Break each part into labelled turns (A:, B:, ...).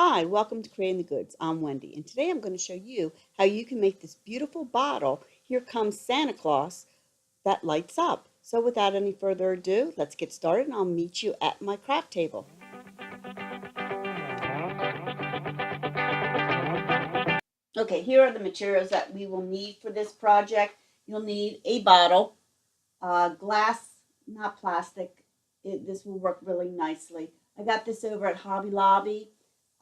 A: Hi, welcome to Creating the Goods. I'm Wendy, and today I'm going to show you how you can make this beautiful bottle, Here Comes Santa Claus, that lights up. So without any further ado, let's get started and I'll meet you at my craft table. Okay, here are the materials that we will need for this project. You'll need a bottle, glass, not plastic. This will work really nicely. I got this over at Hobby Lobby.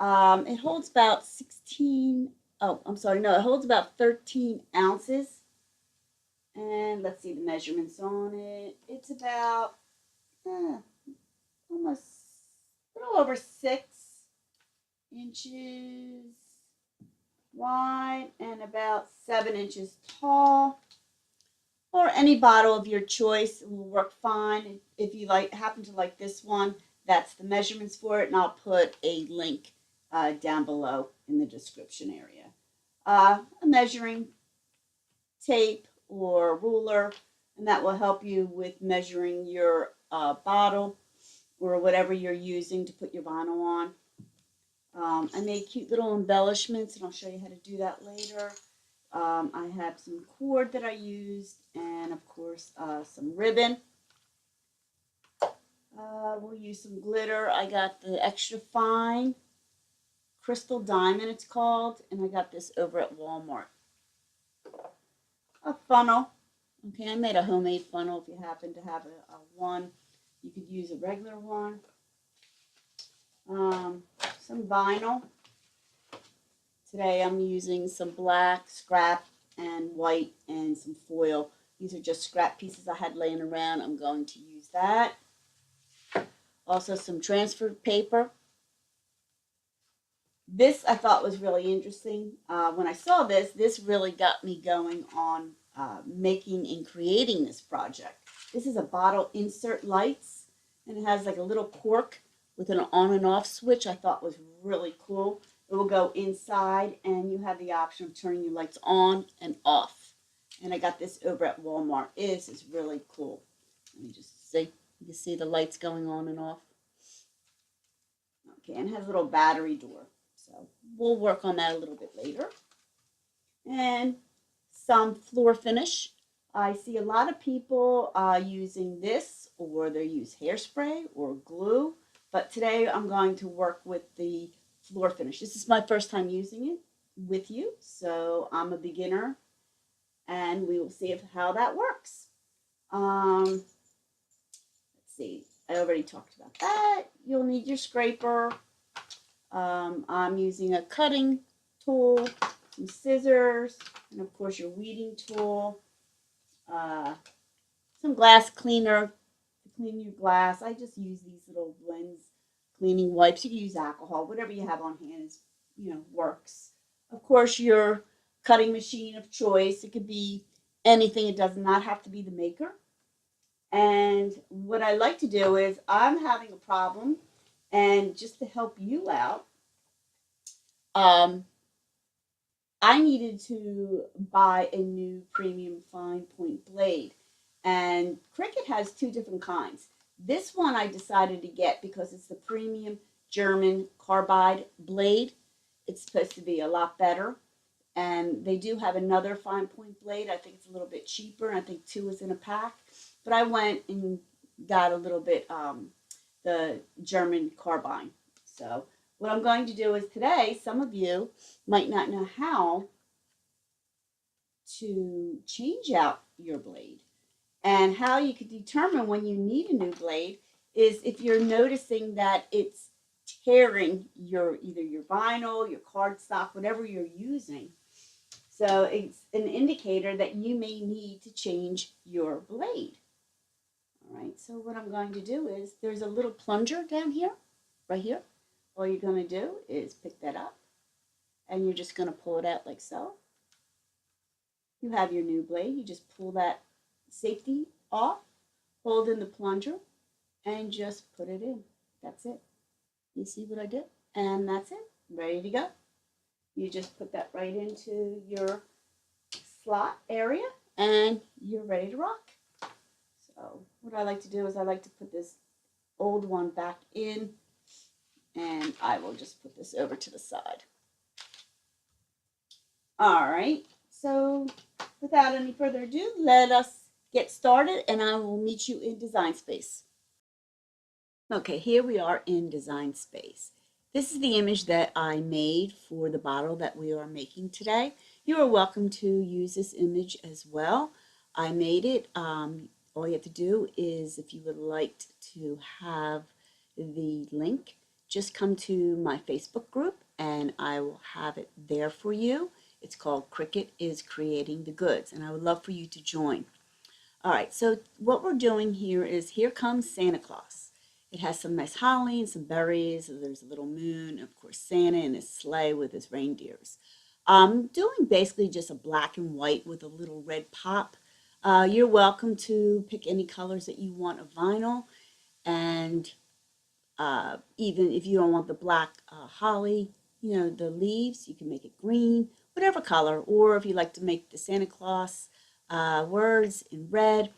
A: It holds about 16, oh, I'm sorry, no, it holds about 13 ounces. And let's see the measurements on it. It's about almost a little over 6 inches wide and about 7 inches tall. Or any bottle of your choice will work fine. If you happen to like this one, that's the measurements for it, and I'll put a link down below in the description area. A measuring tape or ruler, and that will help you with measuring your bottle or whatever you're using to put your vinyl on. I made cute little embellishments, and I'll show you how to do that later. I have some cord that I used, and of course some ribbon. We'll use some glitter. I got the extra fine crystal diamond, it's called, and I got this over at Walmart. A funnel. Okay, I made a homemade funnel. If you happen to have a one, you could use a regular one. Some vinyl. Today I'm using some black, scrap, and white, and some foil. These are just scrap pieces I had laying around. I'm going to use that. Also some transfer paper. This I thought was really interesting. When I saw this, this really got me going on making and creating this project. This is a bottle insert lights, and it has like a little cork with an on and off switch. I thought was really cool. It will go inside, and you have the option of turning your lights on and off. And I got this over at Walmart. This is really cool. Let me just see. You can see the lights going on and off. Okay, and it has a little battery door. So we'll work on that a little bit later. And some floor finish. I see a lot of people using this, or they use hairspray or glue. But today I'm going to work with the floor finish. This is my first time using it with you, so I'm a beginner, and we will see how that works. Let's see. I already talked about that. You'll need your scraper. I'm using a cutting tool, some scissors, and of course your weeding tool, some glass cleaner to clean your glass. I just use these little blends, cleaning wipes. You can use alcohol, whatever you have on hand is, works. Of course, your cutting machine of choice. It could be anything. It does not have to be the maker. And what I like to do is I'm having a problem, and just to help you out, I needed to buy a new premium fine point blade. And Cricut has two different kinds. This one I decided to get because it's the premium German carbide blade. It's supposed to be a lot better. And they do have another fine point blade. I think it's a little bit cheaper. I think two is in a pack. But I went and got a little bit the German carbine. So what I'm going to do is today, some of you might not know how to change out your blade. And how you could determine when you need a new blade is if you're noticing that it's tearing either your vinyl, your cardstock, whatever you're using. So it's an indicator that you may need to change your blade. All right, so what I'm going to do is there's a little plunger down here, right here. All you're going to do is pick that up, and you're just going to pull it out like so. You have your new blade. You just pull that safety off, hold in the plunger, and just put it in. That's it. You see what I did? And that's it. Ready to go. You just put that right into your slot area, and you're ready to rock. So what I like to do is I like to put this old one back in, And I will just put this over to the side. All right, so without any further ado, let us get started and I will meet you in Design Space. Okay, here we are in Design Space. This is the image that I made for the bottle that we are making today. You are welcome to use this image as well. I made it. All you have to do is, if you would like to have the link, just come to my Facebook group and I will have it there for you. It's called Cricket is Creating the Goods, and I would love for you to join. All right, so what we're doing here is Here Comes Santa Claus. It has some nice holly and some berries. There's a little moon, of course, Santa in his sleigh with his reindeers. I'm doing basically just a black and white with a little red pop. You're welcome to pick any colors that you want of vinyl, and even if you don't want the black holly, you know, the leaves, you can make it green, whatever color. Or if you like to make the Santa Claus words in red,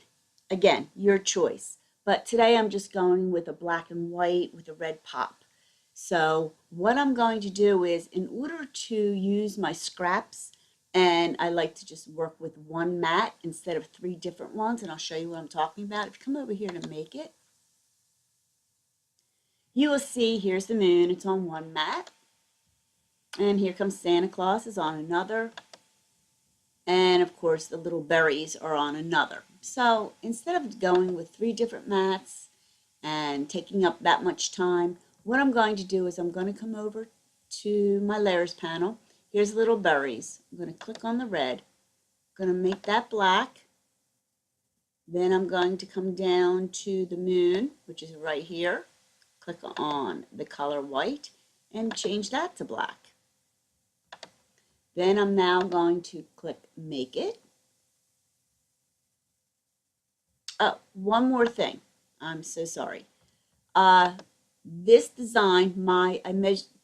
A: again, your choice. But today I'm just going with a black and white with a red pop. So what I'm going to do is, in order to use my scraps, and I like to just work with one mat instead of 3 different ones, and I'll show you what I'm talking about. If you come over here to make it, you will see here's the moon. It's on one mat. And here comes Santa Claus is on another. And of course the little berries are on another. So instead of going with 3 different mats and taking up that much time, what I'm going to do is I'm going to come over to my layers panel. Here's little berries. I'm going to click on the red. I'm going to make that black. Then I'm going to come down to the moon, which is right here. Click on the color white and change that to black. Then I'm now going to click Make It. Oh, one more thing. I'm so sorry. This design, I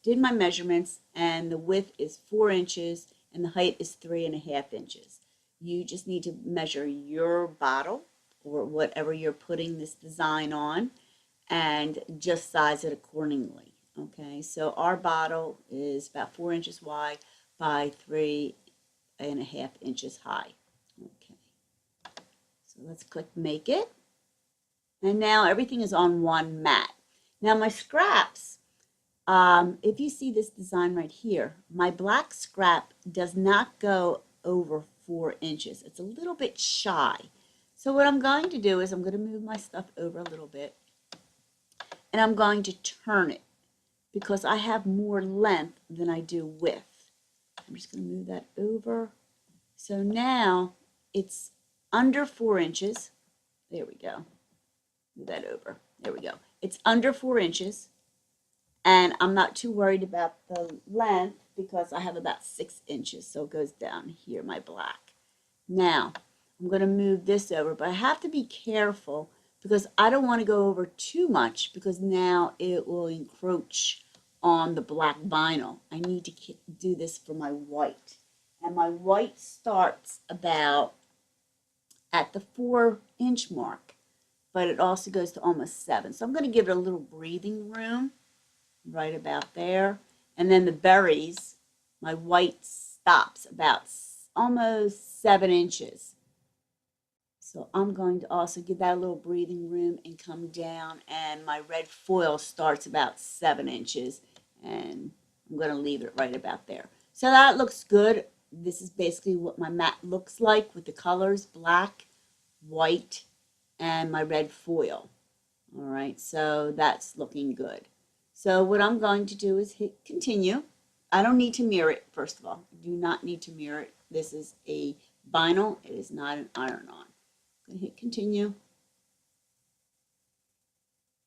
A: did my measurements, and the width is 4 inches and the height is 3.5 inches. You just need to measure your bottle or whatever you're putting this design on and just size it accordingly. Okay, so our bottle is about 4 inches wide by 3.5 inches high. Okay, so let's click Make It. And now everything is on one mat. Now my scraps, if you see this design right here, my black scrap does not go over 4 inches. It's a little bit shy. So what I'm going to do is I'm going to move my stuff over a little bit, and I'm going to turn it because I have more length than I do width. I'm just going to move that over. So now it's under 4 inches. There we go. Move that over. There we go. It's under 4 inches. And I'm not too worried about the length because I have about 6 inches. So it goes down here, my black. Now, I'm going to move this over. But I have to be careful because I don't want to go over too much because now it will encroach on the black vinyl. I need to do this for my white. And my white starts about at the 4-inch mark, but it also goes to almost 7. So I'm going to give it a little breathing room right about there. And then the berries, my white stops about almost 7 inches. So I'm going to also give that a little breathing room and come down, and my red foil starts about 7 inches, and I'm going to leave it right about there. So that looks good. This is basically what my mat looks like with the colors, black, white, and my red foil. All right, so that's looking good. So what I'm going to do is hit continue. I don't need to mirror it, first of all. I do not need to mirror it. This is a vinyl. It is not an iron-on. I'm going to hit continue.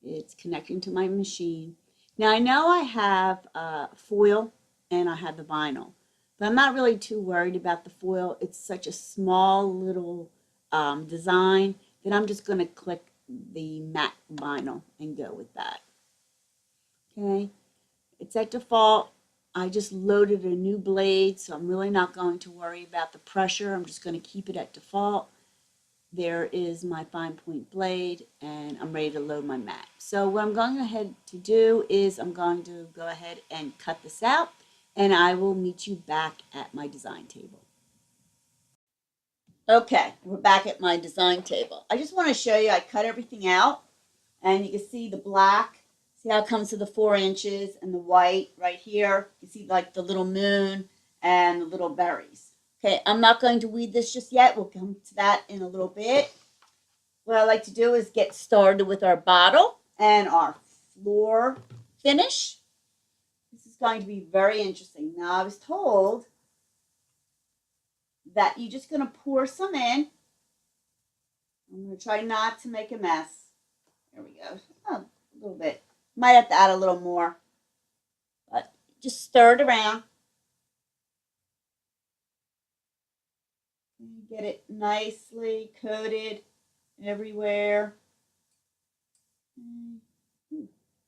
A: It's connecting to my machine. Now I know I have foil and I have the vinyl, but I'm not really too worried about the foil. It's such a small little design that I'm just going to click the matte vinyl and go with that. Okay, it's at default. I just loaded a new blade, so I'm really not going to worry about the pressure. I'm just going to keep it at default. there is my fine point blade, and I'm ready to load my mat. So what I'm going ahead to do is I'm going to go ahead and cut this out, and I will meet you back at my design table. Okay, we're back at my design table. I just want to show you, I cut everything out, and you can see the black. See how it comes to the 4 inches, and the white right here. You see like the little moon and the little berries. Okay, I'm not going to weed this just yet. We'll come to that in a little bit. What I like to do is get started with our bottle and our floor finish. This is going to be very interesting. Now, I was told that you're just going to pour some in. I'm going to try not to make a mess. There we go. Oh, a little bit. Might have to add a little more. But just stir it around. Get it nicely coated everywhere.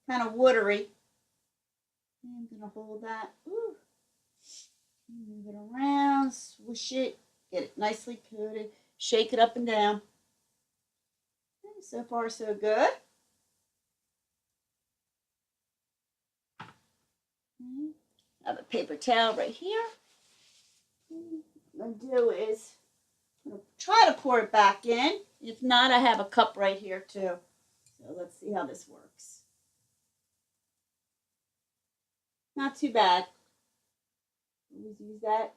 A: Kind of watery. I'm going to hold that. Ooh. Move it around, swish it, get it nicely coated, shake it up and down. Okay, so far, so good. I have a paper towel right here. What I'm going to do is I'm going to try to pour it back in. If not, I have a cup right here too. So let's see how this works. Not too bad. Always use that.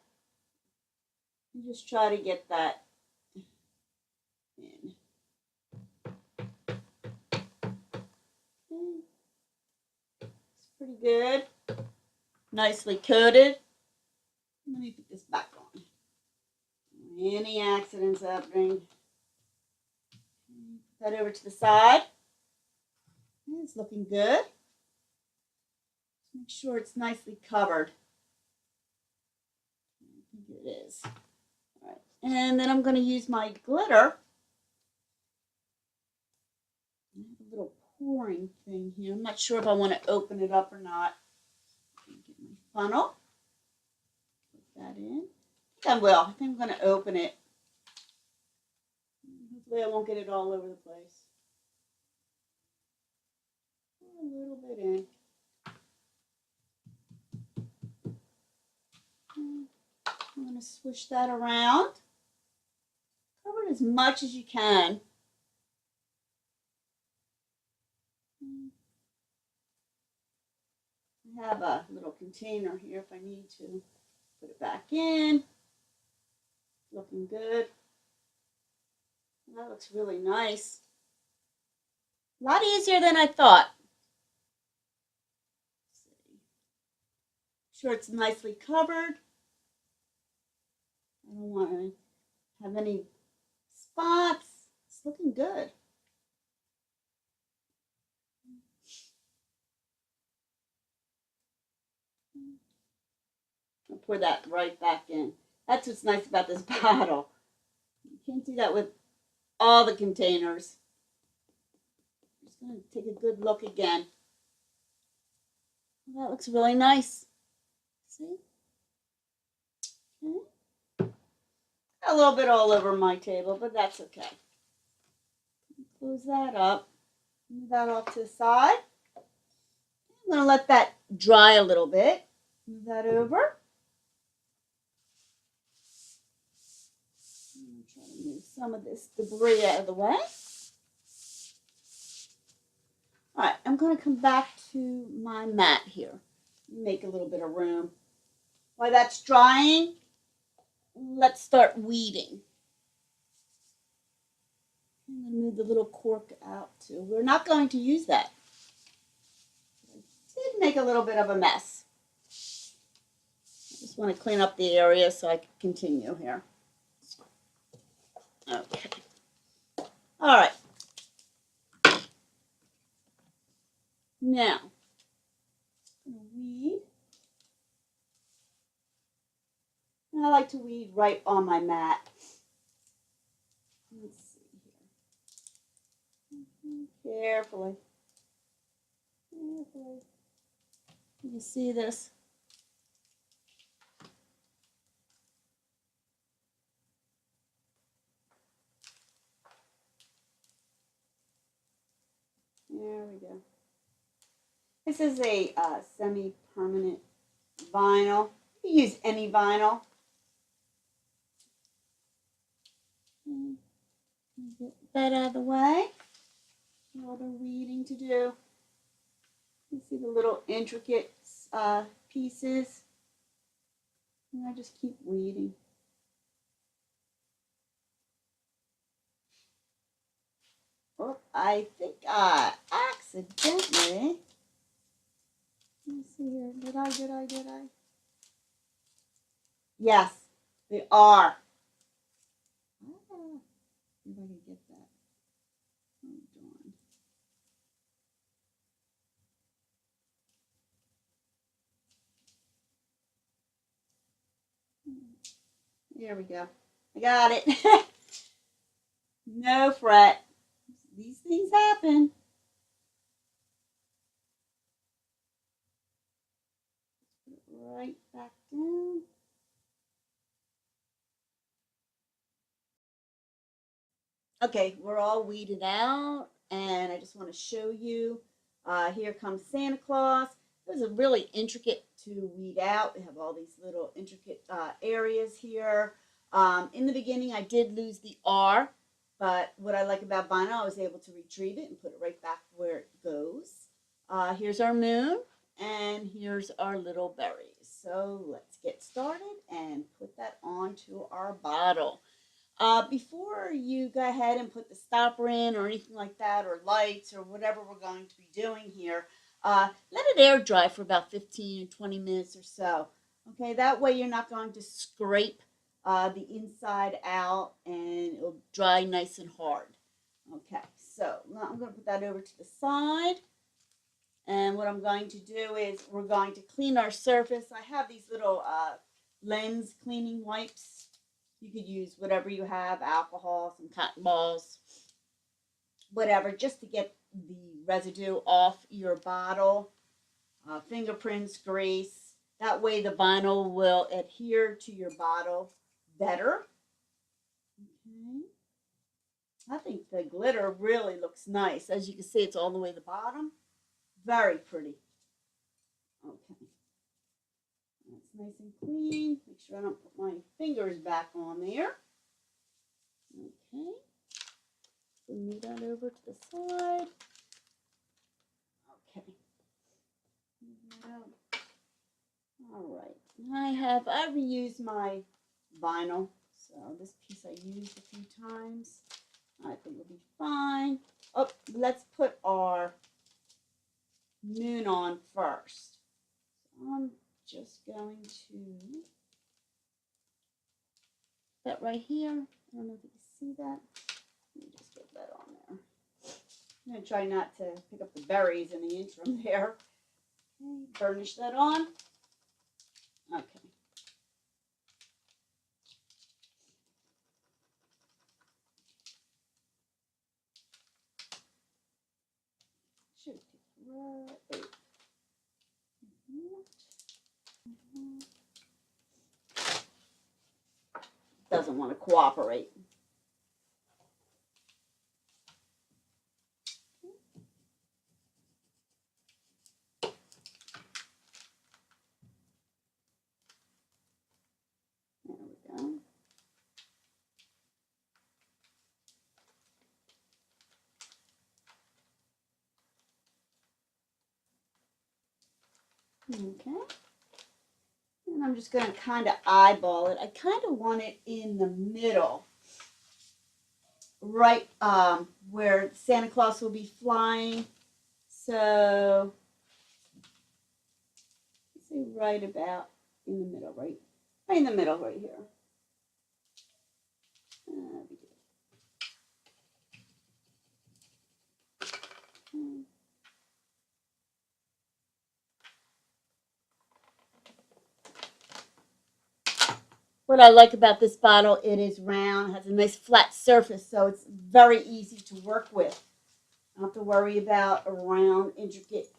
A: And just try to get that in. Okay. It's pretty good. Nicely coated. Let me put this back on. Any accidents happening? Put that over to the side. It's looking good. Just make sure it's nicely covered. I think it is. All right. And then I'm going to use my glitter. I have a little pouring thing here. I'm not sure if I want to open it up or not. Get my funnel. Put that in. I think I will. I think I'm going to open it. Hopefully I won't get it all over the place. A little bit in. I'm going to swish that around. Cover it as much as you can. I have a little container here if I need to. Put it back in. Looking good. That looks really nice. A lot easier than I thought. Sure it's nicely covered. I don't want to have any spots. It's looking good. I'll pour that right back in. That's what's nice about this bottle. You can't do that with all the containers. I'm just going to take a good look again. Well, that looks really nice. See? Okay. A little bit all over my table, but that's okay. Close that up. Move that off to the side. I'm going to let that dry a little bit. Move that over. I'm going to try to move some of this debris out of the way. All right, I'm going to come back to my mat here. Make a little bit of room. While that's drying, let's start weeding. I'm going to move the little cork out too. We're not going to use that. I did make a little bit of a mess. I just want to clean up the area so I can continue here. Okay. All right. Now, I'm going to weed. And I like to weed right on my mat. Let's see here. Carefully. Carefully. You see this? There we go. This is a semi-permanent vinyl. You can use any vinyl. Get that out of the way. All the weeding to do. You see the little intricate pieces. And I just keep weeding. Oh, I think I accidentally. Let me see here. Did I? Yes, they are. Ah, see if I can get that. Oh, darn. There we go. I got it. No fret. These things happen. Put it right back down. Okay, we're all weeded out, and I just want to show you. Here comes Santa Claus. This is really intricate to weed out. We have all these little intricate areas here. In the beginning, I did lose the R, but what I like about vinyl, I was able to retrieve it and put it right back where it goes. Here's our moon, and here's our little berries. So let's get started and put that onto our bottle. Before you go ahead and put the stopper in or anything like that, or lights or whatever we're going to be doing here, let it air dry for about 15 or 20 minutes or so. Okay, that way you're not going to scrape the inside out, and it'll dry nice and hard. Okay, so I'm going to put that over to the side. And what I'm going to do is we're going to clean our surface. I have these little lens cleaning wipes. You could use whatever you have, alcohol, some cotton balls, whatever, just to get the residue off your bottle. Fingerprints, grease. That way the vinyl will adhere to your bottle better. Okay. I think the glitter really looks nice. As you can see, it's all the way to the bottom. Very pretty. Okay. That's nice and clean. Make sure I don't put my fingers back on there. Okay. Move that over to the side. Okay. All right. I reused my vinyl. So this piece I used a few times. I think it'll be fine. Oh, let's put our moon on first. So I'm just going to that right here. I don't know if you can see that. Let me just get that on there. I'm going to try not to pick up the berries in the interim there. Okay, burnish that on. Okay. Should take right. Doesn't want to cooperate. There we go. Okay. And I'm just going to kind of eyeball it. I kind of want it in the middle, right where Santa Claus will be flying. So, let's say right about in the middle, right in the middle, right here. What I like about this bottle, it is round, has a nice flat surface, so it's very easy to work with. I don't have to worry about a round, intricate,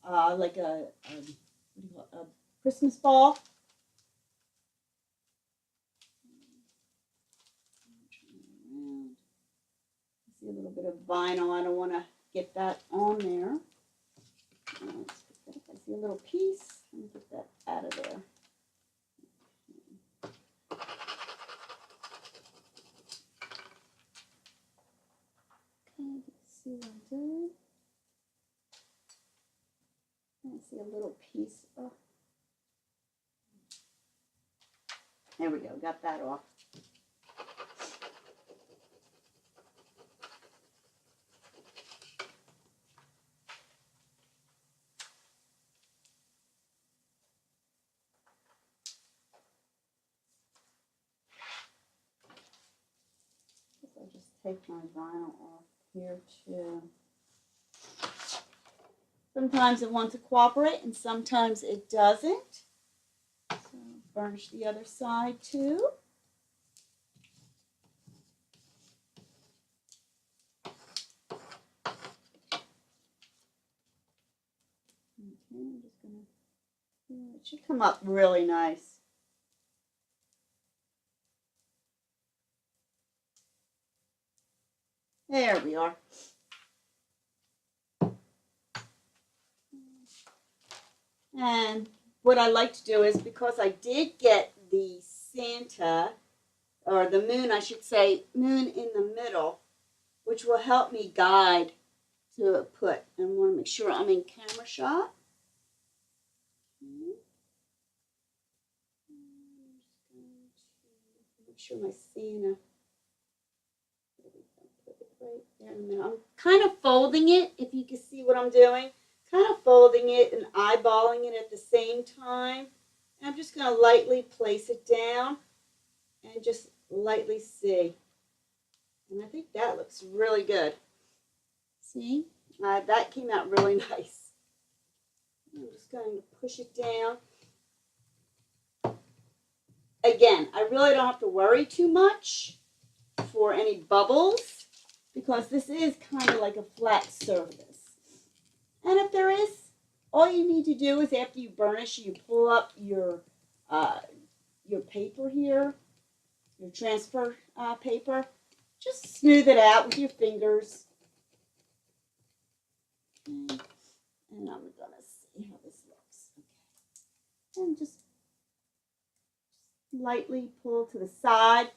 A: like a Christmas ball. See a little bit of vinyl. I don't want to get that on there. Let's put that, I see a little piece. Let me get that out of there. Okay, see what I'm doing. I see a little piece. Oh. There we go, got that off. I'll just take my vinyl off here too. Sometimes it wants to cooperate and sometimes it doesn't. So burnish the other side too. Okay, I'm just gonna, it should come up really nice. There we are. And what I like to do is, because I did get the Santa, or the moon, I should say, moon in the middle, which will help me guide to put, and I want to make sure I'm in camera shot. Make sure my Santa, put it right there in the middle. I'm kind of folding it, if you can see what I'm doing. Kind of folding it and eyeballing it at the same time. And I'm just going to lightly place it down and just lightly see. And I think that looks really good. See? That came out really nice. I'm just going to push it down. Again, I really don't have to worry too much for any bubbles because this is kind of like a flat surface. And if there is, all you need to do is after you burnish, you pull up your paper here, your transfer paper. Just smooth it out with your fingers. And I'm going to see how this looks. Okay. And just lightly pull to the side.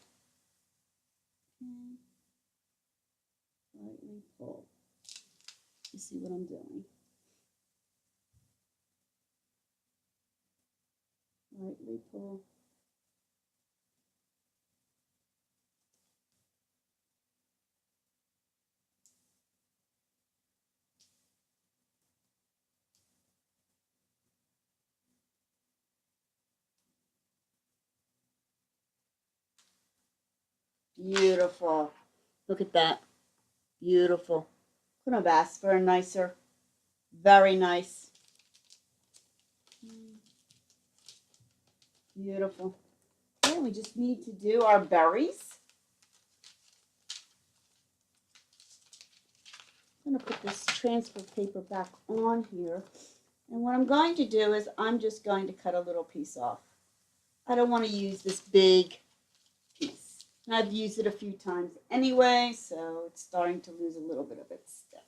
A: Lightly pull. You see what I'm doing. Lightly pull. Beautiful. Look at that. Beautiful. Couldn't have asked for a nicer. Very nice. Beautiful. Okay, we just need to do our berries. I'm going to put this transfer paper back on here. And what I'm going to do is I'm just going to cut a little piece off. I don't want to use this big piece. And I've used it a few times anyway, so it's starting to lose a little bit of its stick.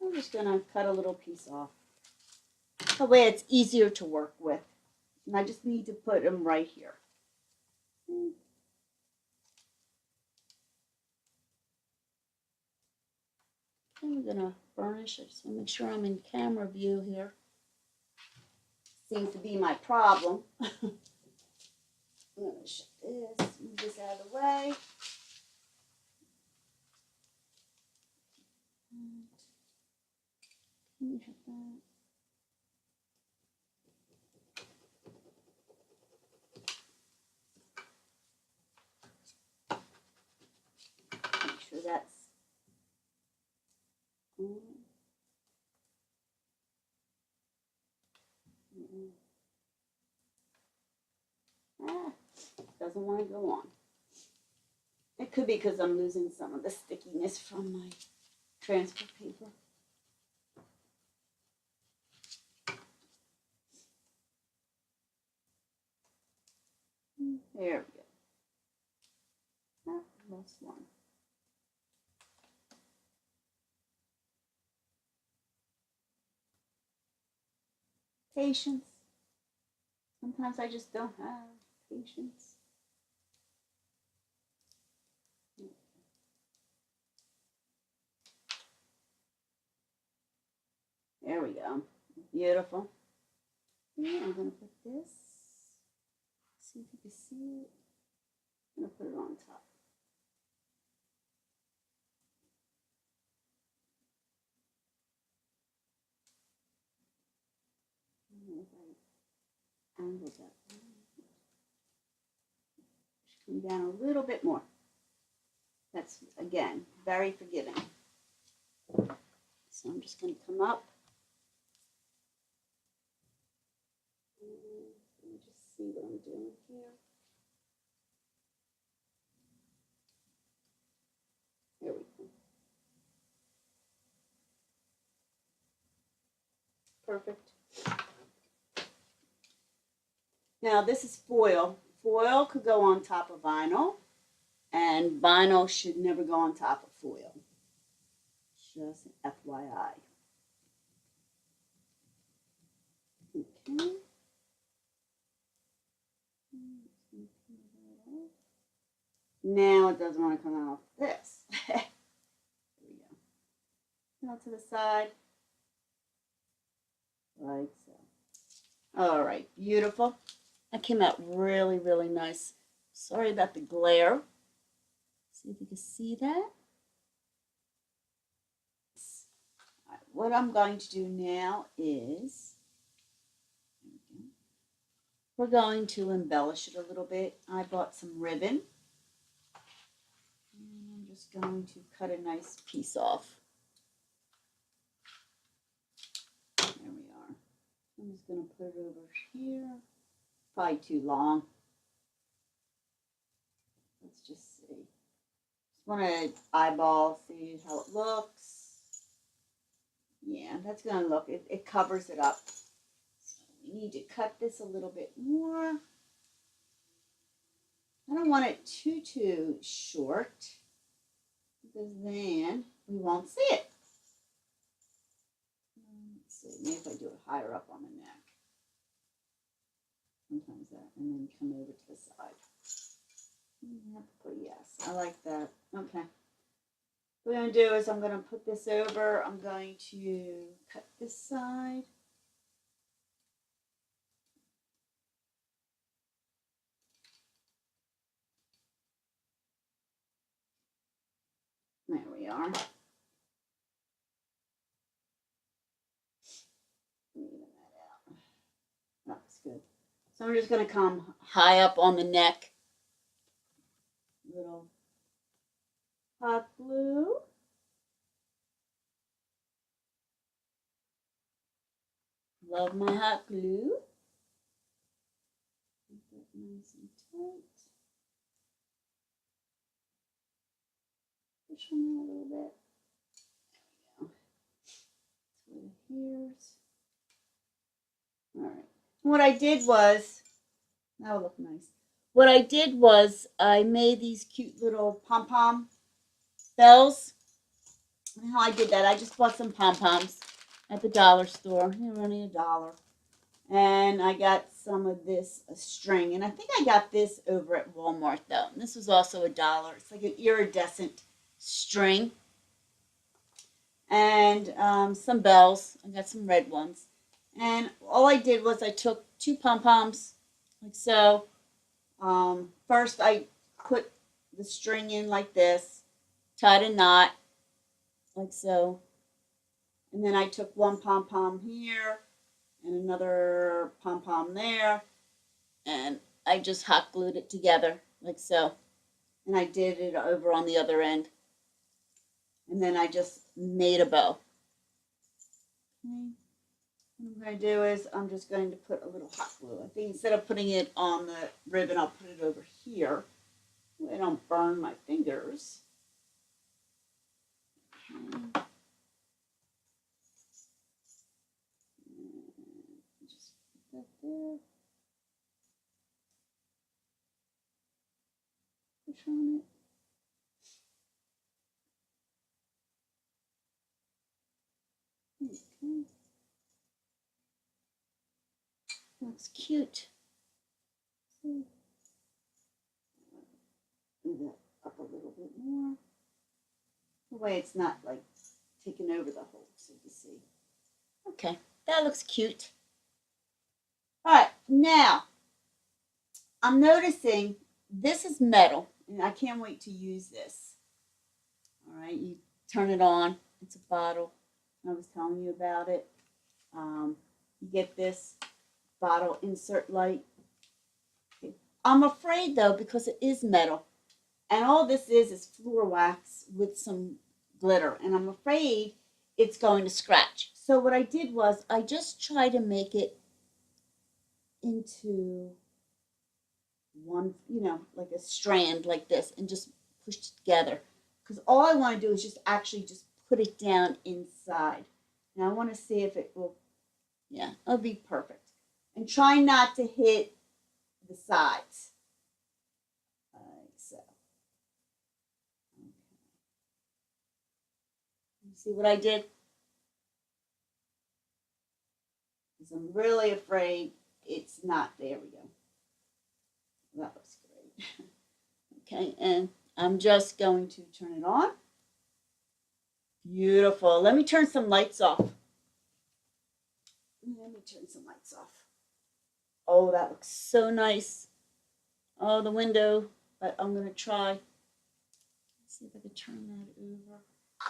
A: I'm just going to cut a little piece off. That way it's easier to work with. And I just need to put them right here. And we're going to burnish. I just want to make sure I'm in camera view here. Seems to be my problem. I'm going to shut this, move this out of the way. Can we have that? Make sure that's on. Doesn't want to go on. It could be because I'm losing some of the stickiness from my transfer paper. There we go. Oh, lost one. patience. Sometimes I just don't have patience. There we go. Beautiful. Yeah, I'm going to put this. See if you can see it. I'm going to put it on top. Angle that. Come down a little bit more. That's, again, very forgiving. So I'm just going to come up. Let me just see what I'm doing here. There we go. Perfect. Now this is foil. Foil could go on top of vinyl, and vinyl should never go on top of foil. Just FYI. Okay. Now it doesn't want to come off this. There we go. Now to the side, like so. All right, beautiful. That came out really, really nice. Sorry about the glare. See if you can see that. All right, what I'm going to do now is we're going to embellish it a little bit. I bought some ribbon. And I'm just going to cut a nice piece off. There we are. I'm just going to put it over here. Probably too long. Let's just see. Just want to eyeball, see how it looks. Yeah, that's going to look, it covers it up. So we need to cut this a little bit more. I don't want it too short, because then we won't see it. Let's see, maybe if I do it higher up on the neck. Sometimes that, and then come over to the side. Yes, I like that. Okay. What I'm going to do is I'm going to put this over. I'm going to cut this side. There we are. Even that out. That's good. So I'm just going to come high up on the neck. Little hot glue. Love my hot glue. Make that nice and tight. Push on that a little bit. There we go. That's where the hairs. All right. What I did was, that'll look nice. What I did was I made these cute little pom-pom bells. And how I did that, I just bought some pom-poms at the dollar store. They were only $1. And I got some of this string. And I think I got this over at Walmart, though. And this was also $1. It's like an iridescent string. And some bells. I got some red ones. And all I did was I took 2 pom-poms, like so. First, I put the string in like this, tied a knot, like so. And then I took 1 pom-pom here and another pom-pom there, and I just hot glued it together, like so. And I did it over on the other end. And then I just made a bow. Okay. What I'm going to do is I'm just going to put a little hot glue. I think instead of putting it on the ribbon, I'll put it over here. I don't burn my fingers. Okay. Just put that there. Push on it. Okay. looks cute. Move that up a little bit more. The way it's not like taking over the hole, so you can see. Okay, that looks cute. All right, now I'm noticing this is metal, and I can't wait to use this. All right, you turn it on. It's a bottle. I was telling you about it. You get this bottle insert light. Okay. I'm afraid though, because it is metal, and all this is floor wax with some glitter, and I'm afraid it's going to scratch. So what I did was I just tried to make it into one, like a strand like this, and just push it together. Because all I want to do is just actually just put it down inside. Now I want to see if it will, yeah, it'll be perfect. And try not to hit the sides. Like so. Okay. You see what I did? Because I'm really afraid it's not. There we go. That looks great. Okay, and I'm just going to turn it on. Beautiful. Let me turn some lights off. Let me turn some lights off. Oh, that looks so nice. Oh, the window. But I'm going to try. Let's see if I can turn that over.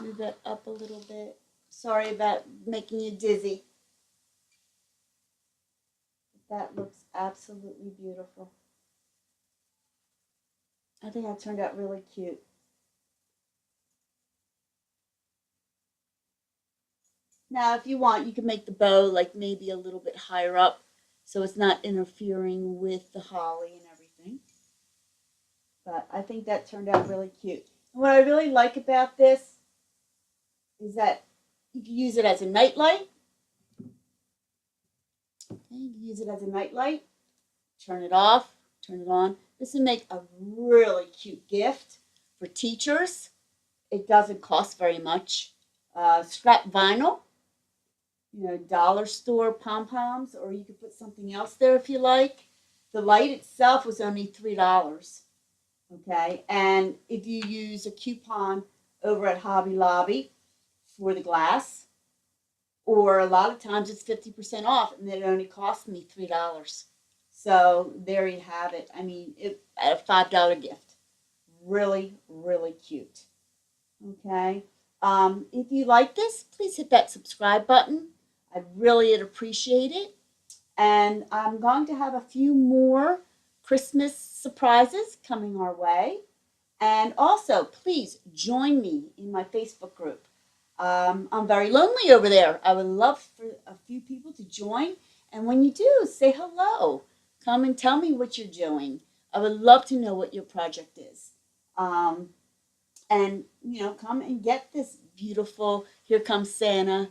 A: Move that up a little bit. Sorry about making you dizzy. That looks absolutely beautiful. I think that turned out really cute. Now, if you want, you can make the bow like maybe a little bit higher up so it's not interfering with the holly and everything. But I think that turned out really cute. And what I really like about this is that you can use it as a nightlight. Okay, you can use it as a nightlight. Turn it off, turn it on. This would make a really cute gift for teachers. It doesn't cost very much. Scrap vinyl, dollar store pom-poms, or you could put something else there if you like. The light itself was only $3. Okay, and if you use a coupon over at Hobby Lobby for the glass, or a lot of times it's 50% off, and it only cost me $3. So there you have it. I mean, a $5 gift. Really, really cute. Okay. If you like this, please hit that subscribe button. I'd really appreciate it. And I'm going to have a few more Christmas surprises coming our way. And also, please join me in my Facebook group. I'm very lonely over there. I would love for a few people to join. And when you do, say hello. Come and tell me what you're doing. I would love to know what your project is. And, come and get this beautiful Here Comes Santa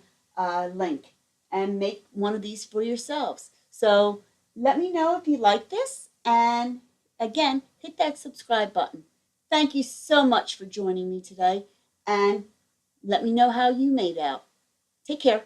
A: link and make one of these for yourselves. So let me know if you like this. And again, hit that subscribe button. Thank you so much for joining me today. And let me know how you made out. Take care.